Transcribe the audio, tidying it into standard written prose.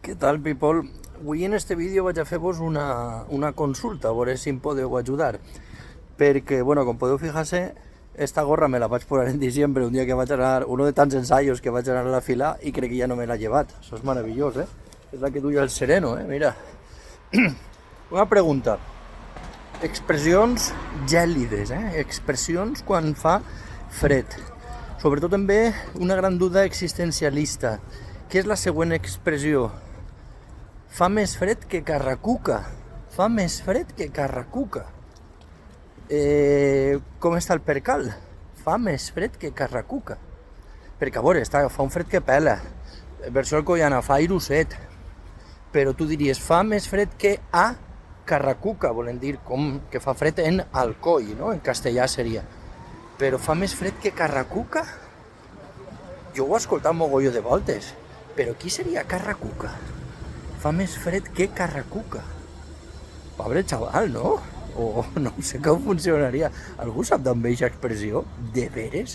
Què tal, people? Avui en este vídeo vaig a fer-vos una consulta, a veure si em podeu ajudar. Perquè, bueno, com podeu fijar-se, esta gorra me la vaig posar en diciembre, un dia que vaig anar, uno de tants ensaios que vaig anar a la fila i crec que ja no me l'ha llevat. Això és meravellós, eh? És la que duia el sereno, mira. Una pregunta. Expressions gèlides, expressions quan fa fred. Sobretot també una gran duda existencialista. Què és la següent expressió? Fa més fred que Carracuca. Fa més fred que Carracuca. Com està el percal? Fa més fred que Carracuca. Perquè, a veure, fa un fred que pela. Versió alcoiana, fa airuset. Però tu diries, fa més fred que a Carracuca. Volen dir com que fa fred en Alcoi, no? En castellà seria. Però fa més fred que Carracuca? Jo ho he escoltat mogolló de voltes. Però qui seria Carracuca? Fa més fred que Carracuca. Pobre xaval, no? O no sé com funcionaria. Algú sap d'on ve aquesta expressió? De veres?